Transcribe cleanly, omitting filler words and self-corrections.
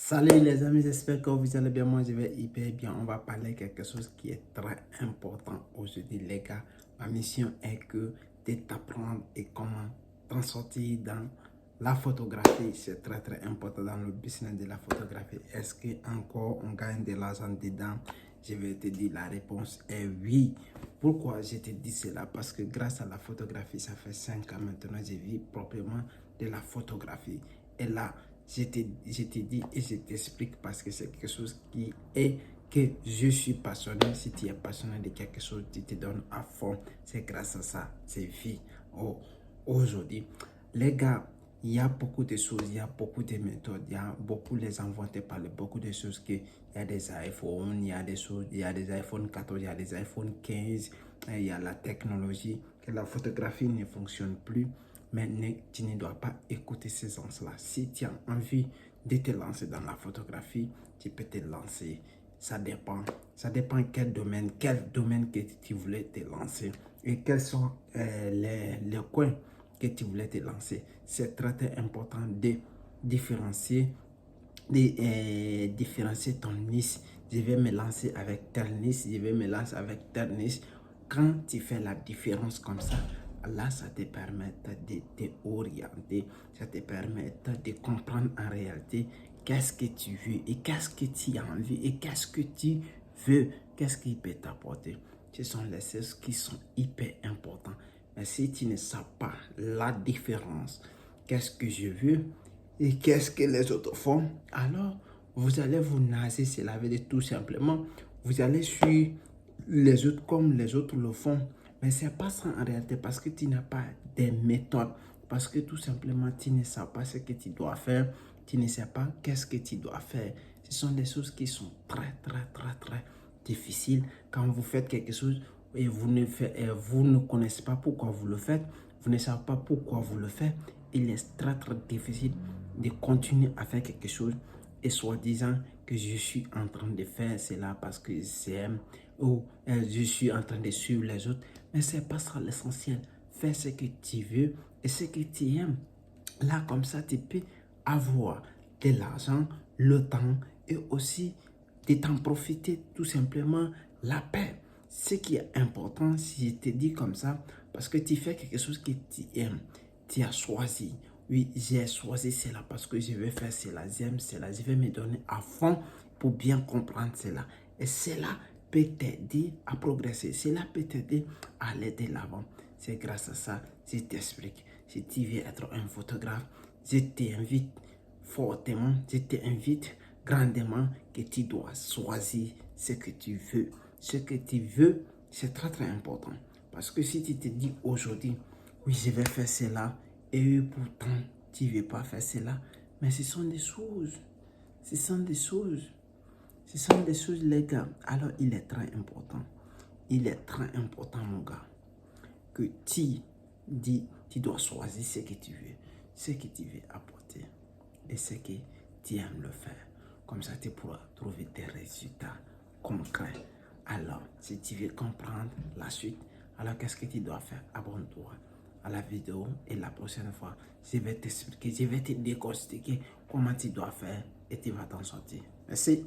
Salut les amis, j'espère que vous allez bien. Moi, je vais hyper bien. On va parler de quelque chose qui est très important aujourd'hui, les gars. Ma mission est de t'apprendre et comment t'en sortir dans la photographie. C'est très très important dans le business de la photographie. Est-ce que encore on gagne de l'argent dedans? Je vais te dire la réponse est oui. Pourquoi je te dis cela? Parce que grâce à la photographie, ça fait 5 ans maintenant, je vis proprement de la photographie. Et là, je te dis et je t'explique parce que c'est quelque chose qui est que je suis passionné. Si tu es passionné de quelque chose, tu te donnes à fond. C'est grâce à ça, c'est vie. Aujourd'hui, les gars, il y a beaucoup de choses, il y a beaucoup de méthodes, il y a beaucoup les inventés par beaucoup de choses que il y a des iPhones, il y a des choses, il y a des iPhone 14, il y a des iPhone 15, il y a la technologie, que la photographie ne fonctionne plus. Mais tu ne dois pas écouter ces gens-là. Si tu as envie de te lancer dans la photographie, tu peux te lancer. Ça dépend. Ça dépend quel domaine que tu voulais te lancer et quels sont les coins que tu voulais te lancer. C'est très, très important de différencier, différencier ton niche. Je vais me lancer avec tel niche, je vais me lancer avec tel niche. Quand tu fais la différence comme ça, là, ça te permet de t'orienter, ça te permet de comprendre en réalité qu'est-ce que tu veux et qu'est-ce que tu as envie et qu'est-ce que tu veux, qu'est-ce qui peut t'apporter. Ce sont les choses qui sont hyper importantes. Mais si tu ne sais pas la différence, qu'est-ce que je veux et qu'est-ce que les autres font, alors vous allez vous naser, cela veut dire tout simplement, vous allez suivre les autres comme les autres le font. Mais ce n'est pas ça en réalité parce que tu n'as pas des méthodes. Parce que tout simplement, tu ne sais pas ce que tu dois faire. Tu ne sais pas qu'est-ce que tu dois faire. Ce sont des choses qui sont très, très, très, très difficiles. Quand vous faites quelque chose et vous ne connaissez pas pourquoi vous le faites, vous ne savez pas pourquoi vous le faites, il est très, très difficile de continuer à faire quelque chose et soi-disant que je suis en train de faire cela parce que j'aime ou je suis en train de suivre les autres. Mais ce n'est pas ça l'essentiel. Fais ce que tu veux et ce que tu aimes. Là, comme ça, tu peux avoir de l'argent, le temps et aussi de t'en profiter tout simplement la paix. Ce qui est important, si je te dis comme ça, parce que tu fais quelque chose que tu aimes, tu as choisi. Oui, j'ai choisi cela parce que je veux faire cela, j'aime cela, je vais me donner à fond pour bien comprendre cela. Et cela peut t'aider à progresser, cela peut t'aider à aller de l'avant. C'est grâce à ça, je t'explique. Si tu veux être un photographe, je t'invite fortement, je t'invite grandement que tu dois choisir ce que tu veux. Ce que tu veux, c'est très très important. Parce que si tu te dis aujourd'hui, oui, je vais faire cela, et pourtant, tu ne veux pas faire cela, mais ce sont des choses. Ce sont des choses. Ce sont des choses, les gars. Alors, il est très important. Il est très important, mon gars, que tu dois choisir ce que tu veux, ce que tu veux apporter et ce que tu aimes le faire. Comme ça, tu pourras trouver des résultats concrets. Alors, si tu veux comprendre la suite, alors qu'est-ce que tu dois faire? Abonne-toi à la vidéo et la prochaine fois, je vais t'expliquer, je vais te décortiquer comment tu dois faire et tu vas t'en sortir. Merci.